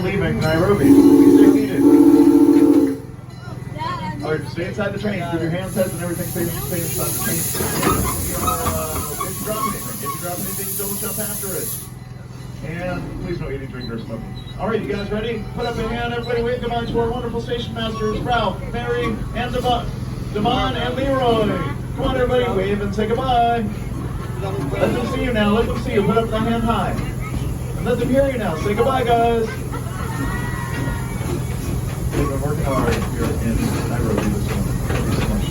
Leaving Nairobi. Please stay seated. Alright, stay inside the train. Keep your handsets and everything stay inside the train. If you drop anything, don't jump after it. And please no eating, drinking, or smoking. Alright, you guys ready? Put up a hand, everybody. Wave goodbye to our wonderful station masters, Ralph, Mary, and Devon and Leroy. Come on, everybody, wave and say goodbye. Let them see you now. Let them see you. Put up the hand high. And let them hear you now. Say goodbye, guys. We've been working hard here in Nairobi this morning. Thank you so much.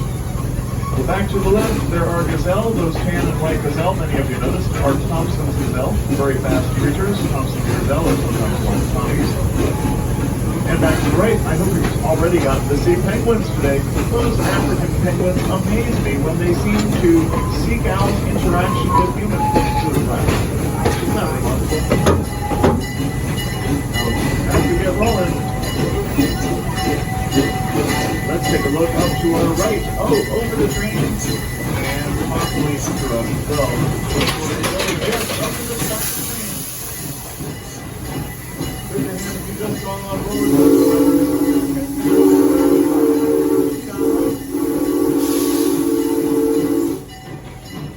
So back to the left, there are gazelle, those tan and white gazelle, many of you noticed, are Thompson's gazelle, very fast creatures. Thompson's gazelle is sometimes called Tommies. And back to the right, I hope you've already gotten to see penguins today. Those African penguins amaze me when they seem to seek out interaction with humans. Isn't that remarkable? Now, as we get rolling, let's take a look up to our right. Oh, over the train. And possibly under us as well. Yes, up to the top of the train. Raise your hand if you just saw on roller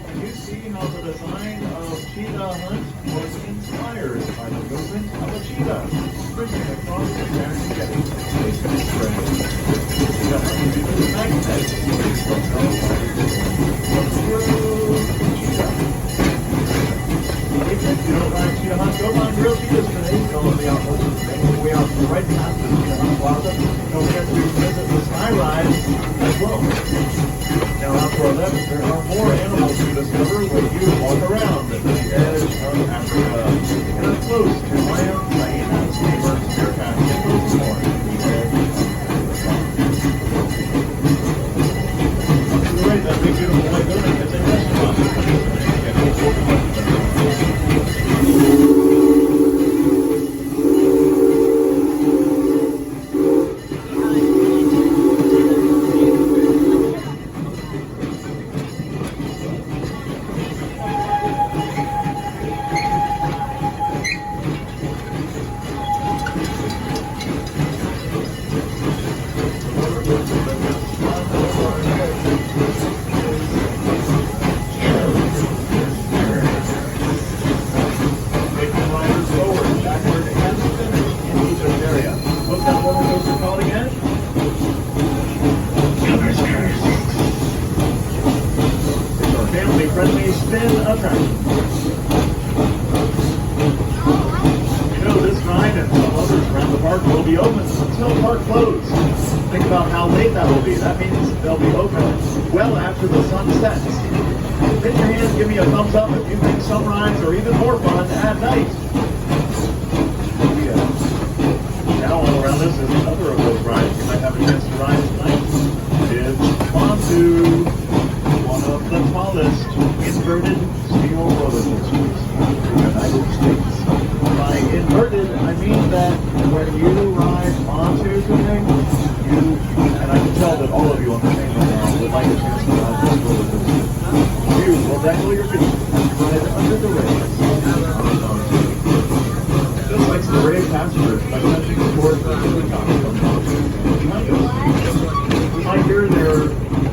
Can you see how the design of Cheetah Hunt was inspired by the movement of a cheetah sprinting across the Serengeti Plains? If you don't like Cheetah Hunt, go find real cheetahs today. They'll be out most of the day. Way out right past the Cheetah Hunt Plaza. Don't forget to visit the Sky Ride as well. Now out to our left, there are more animals to discover when you walk around the edge of Africa. And up close to lions, hyenas, lemurs, meerkats, and loads more. Right, that big beautiful white building is a restaurant. Family-friendly spin attraction. You know, this ride and some others around the park will be open until park close. Think about how late that will be. That means they'll be open well after the sun sets. Hit your hand, give me a thumbs up if you think some rides are even more fun at night. Now all around us is another of those rides you might have a chance to ride tonight. It's Bantu, one of the tallest inverted steel roller coasters in the United States. By inverted, I mean that when you ride onto something, and I can tell that all of you on the train right now would like a chance to ride this roller coaster. You will dangle your feet and ride under the rails. Just like the brave passengers by touching the board for the top of the behind us. You might hear their,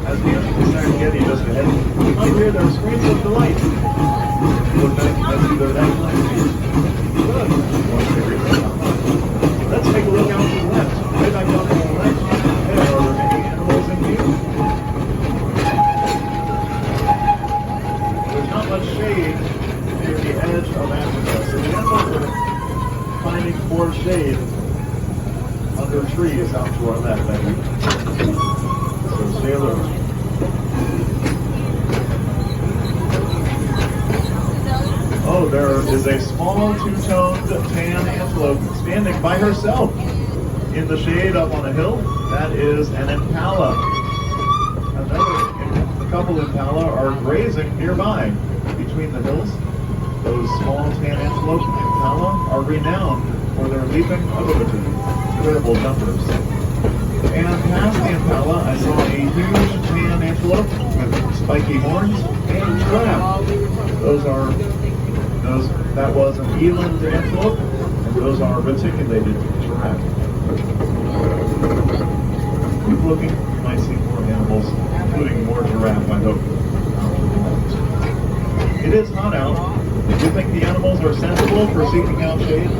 as the Serengeti just ahead, you might hear their screams of delight. Look back and see their that nice. Let's take a look out to the left. Right back out to the left. There are any animals in view. There's not much shade near the edge of Africa, so the animals are finding more shade under trees out to our left, I think. So stay alert. Oh, there is a small two-toned tan antelope standing by herself in the shade up on a hill. That is an impala. A couple impala are grazing nearby between the hills. Those small tan antelope impala are renowned for their leaping ability, durable jumpers. And past the impala, I saw a huge tan antelope with spiky horns and giraffe. That was an eland antelope, and Those are reticulated giraffe. Keep looking, you might see more animals, including more giraffe, I hope. It is hot out. Do you think the animals are sensible for seeking out shade?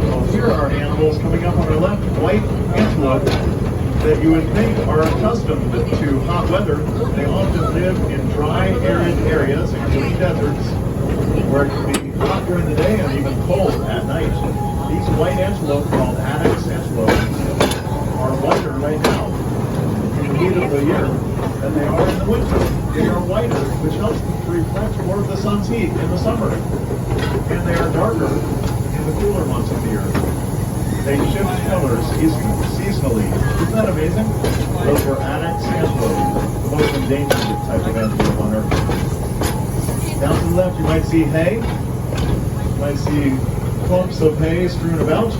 Well, here are animals coming up on our left, white antelope, that you would think are accustomed to hot weather. They often live in dry, arid areas, including deserts, where it can be hot during the day and even cold at night. These white antelope, called Addax antelope, are whiter right now in the heat of the year than they are in the winter. They are whiter, which helps them to reflect more of the sun's heat in the summer. And they are darker in the cooler months of the year. They shift colors seasonally. Isn't that amazing? Those were Addax antelope, the most endangered type of antelope on Earth. Down to the left, you might see hay. You might see clumps of hay strewn about.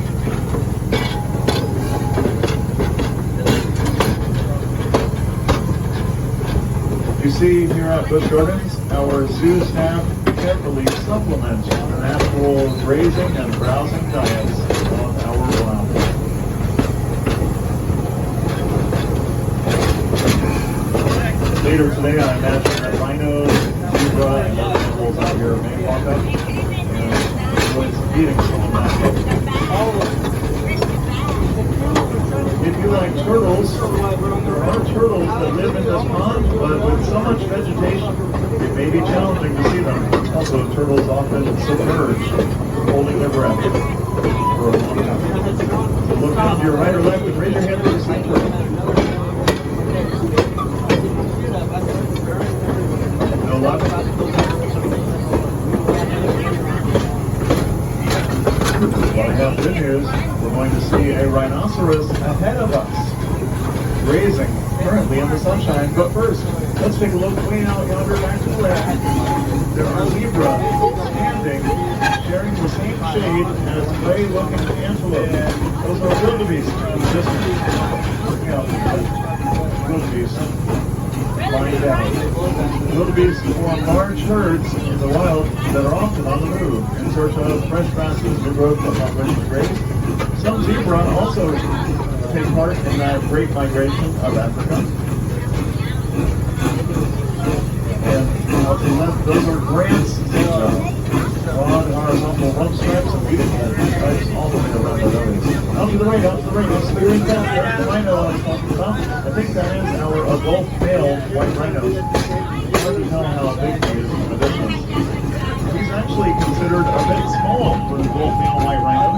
You see here at Busch Gardens, our zoo staff carefully supplement the natural grazing and browsing diets of our wild. Later today, I imagine that rhinos, zebra, and other animals out here may walk up and enjoy eating some of that. If you like turtles, there are turtles that live in this pond, but with so much vegetation, it may be challenging to see them. Also, turtles often submerge, holding their breath for a long time. So look down to your right or left and raise your hand for the sea turtle. No luck? Well, I have good news. We're going to see a rhinoceros ahead of us, grazing currently in the sunshine. But first, let's take a look way out yonder back to the left. There are zebra standing, sharing the same shade as gray-looking antelope. Those are wildebeest in the distance. Looking out, wildebeest lying down. Wildebeest form large herds in the wild that are often on the move in search of fresh grasses, new growth upon which to graze. Some zebra also take part in that great migration of Africa. And out to the left, those are Grant's zebra. Broad horizontal rump stripes and beautiful stripes all the way around their bellies. Out to the right, yes, there is that. There's the rhino I was talking about. I think that is our adult male white rhino. It's hard to tell how big he is from a distance. He's actually considered a bit small for an adult male white rhino.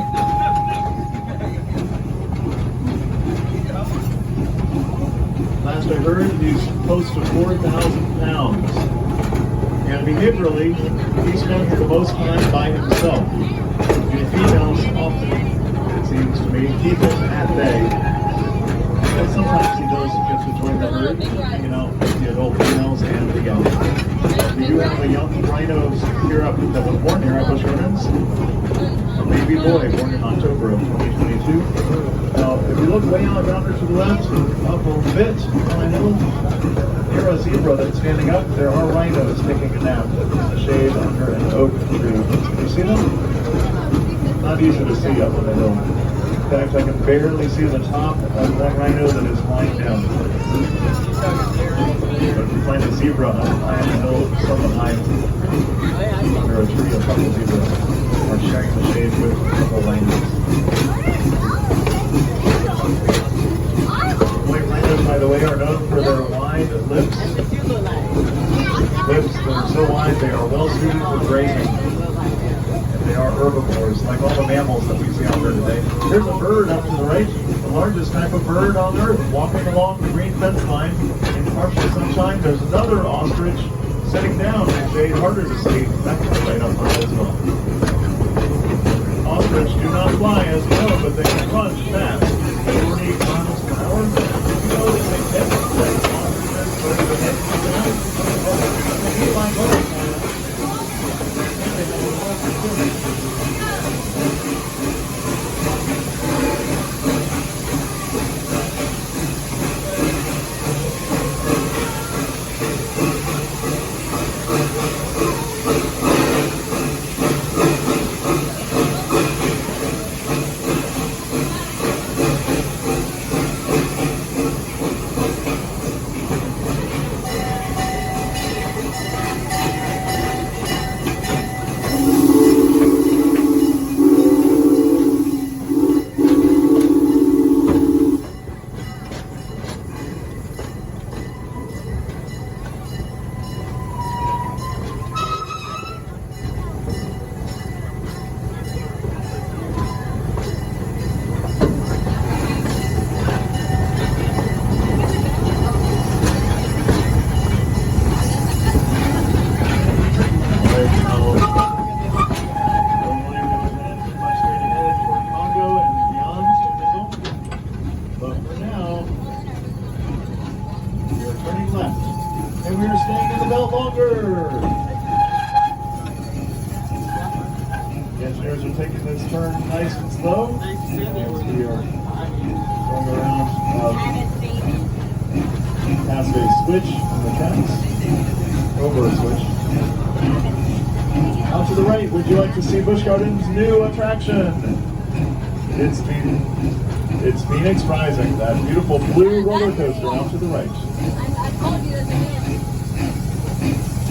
Last I heard, he's close to 4,000 pounds. And behaviorally, he spends the most time by himself. The females often, it seems to me, keep him at bay. And sometimes he does get to join the herd, hanging out with the adult females and the young. We do have a young rhino here up that was born here at Busch Gardens. A baby boy born in October of 2022. Now, if you look way out yonder to the left, up a bit on a hill, here a zebra that's standing up. There are rhinos taking a nap in the shade under an oak tree. Can you see them? Not easy to see up on the hill. In fact, I can barely see the top of one rhino that is lying down. But if you find a zebra high on the hill, somewhat high under a tree, a couple zebras are sharing the shade with a couple rhinos. White rhinos, by the way, are known for their wide lips. Lips that are so wide they are well suited for grazing. And they are herbivores, like all the mammals that we see out there today. Here's a bird up to the right, the largest type of bird on Earth, walking along the green fence line in partial sunshine. There's another ostrich sitting down in shade, harder to see. That's right up high as well. Ostrich do not fly, as you know, but they can run fast. 40 miles per hour. You know that they tend to play ostriches, but the head comes down. He flies over. slow. As we are going around past a switch on the tracks. Over a switch. Out to the right, would you like to see Busch Gardens' new attraction? It's Phoenix Rising, that beautiful blue roller coaster out to the right.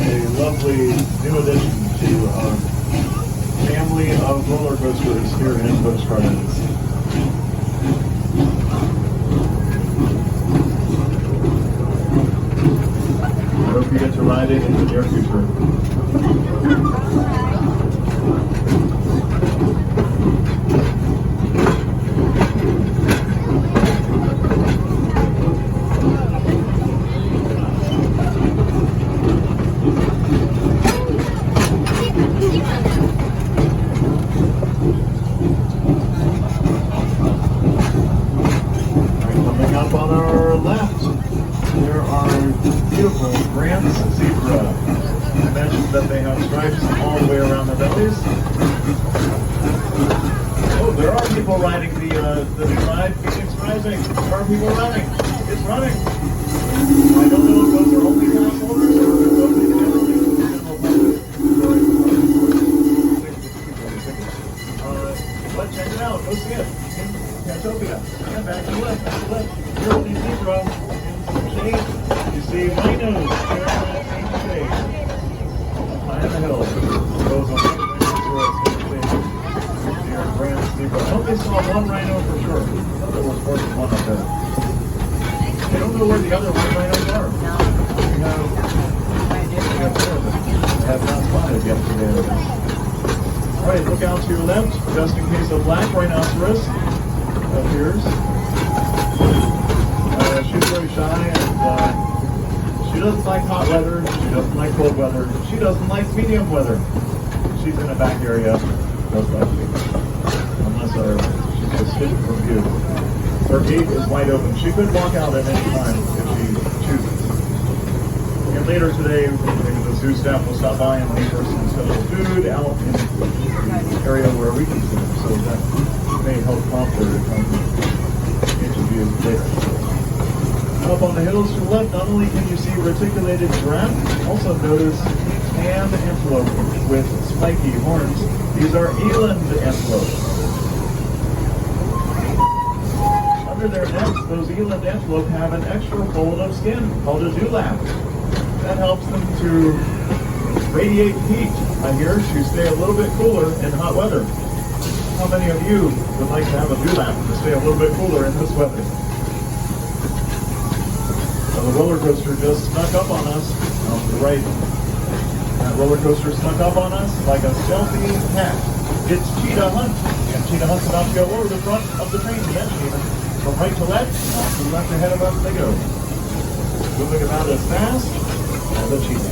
A lovely new addition to our family of roller coasters here in Busch Gardens. I hope you get to ride it in the near future. That they have stripes all the way around their bellies. Oh, there are people riding the ride, Phoenix Rising. There are people running. It's running. I don't know if those are only pass holders or if it's only the general public. But check it out. Go see it. Cantopia. And back to the left. Back to the left. Here with the zebra in shade. You see rhinos here in that same shade. High in the hill, goes on I hope they saw one rhino for sure. I thought there was more than one up there. I don't know where the other white rhinos are. We have four of them. I have not spotted yet today. Alright, look out to your left, just in case a black rhinoceros appears. She's very shy and she doesn't like hot weather, she doesn't like cold weather, she doesn't like medium weather. She's in the back area, most likely. Unless she's just hidden from view. Her gate is wide open. She could walk out at any time if she chooses. And later today, maybe the zoo staff will stop by and leave her some special food out in the area where we can see them. So that may help prompt her to come into view later. Up on the hills to the left, not only can you see reticulated giraffe, also notice tanned antelope with spiky horns. These are eland antelope. Under their necks, those eland antelope have an extra fold of skin called a dewlap. That helps them to radiate heat. I hear to stay a little bit cooler in hot weather. How many of you would like to have a dewlap to stay a little bit cooler in this weather? The roller coaster just snuck up on us on the right. That roller coaster snuck up on us like a stealthy cat. It's Cheetah Hunt, and Cheetah Hunt's about to go over the front of the train eventually. From right to left, off to the left ahead of us they go. Moving about as fast as a cheetah.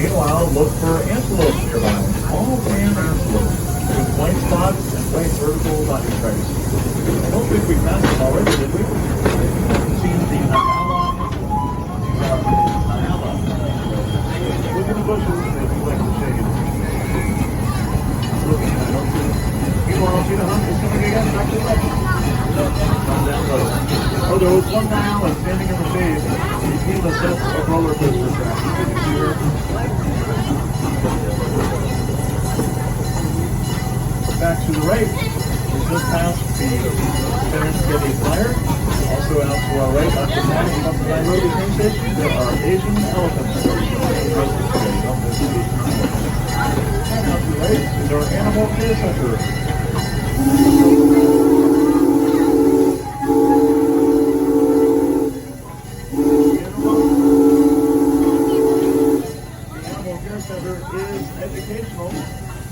Meanwhile, look for antelope nearby. All tan antelope with white spots and white vertical body stripes. I don't think we passed them already, did we? Look at the bushes if you like the shade. Looking, I don't see them. Meanwhile, Cheetah Hunt is coming again, back to the left. Down low. Oh, there was one Diana standing in the shade between the sets of roller coaster tracks. You can see her. Back to the right. We just passed the Serengeti Plains. Also out to our right, up the back of the Nairobi Train Station, there are Asian elephants. And out to the right is our Animal Care Center. The Animal Care Center is educational.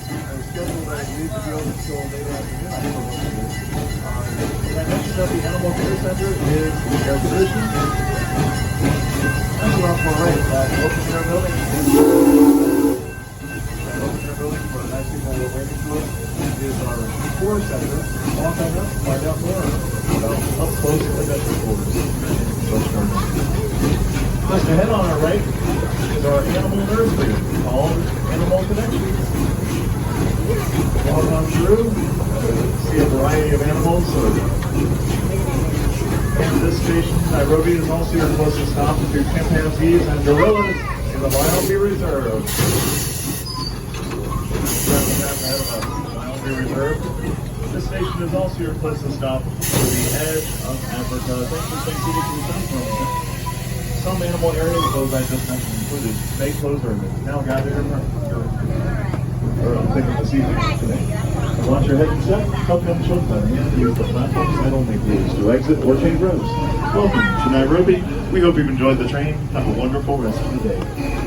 Our schedule that I need to be able to go later afternoon. I don't know what it is. I mentioned that the Animal Care Center is air conditioned. That's around far right. That open air building. That open air building for nice people who are waiting for it is our tour center. Walk on up, find out more about up close adventure tours. Just ahead on our right is our animal nursery called Animal Connection. Walk on through, see a variety of animals. And this station, Nairobi, is also your closest stop to chimpanzees and gorillas in the Biology Reserve. Biology Reserve. This station is also your closest stop to the edge of Africa. Thanks for St. Peter's from some animal areas, those I just mentioned included, may close early. Now gather your taking this evening today. Watch your head and step, help them choke by the hand to use the platform side only please to exit or change roads. Welcome to Nairobi. We hope you've enjoyed the train. Have a wonderful rest of the day.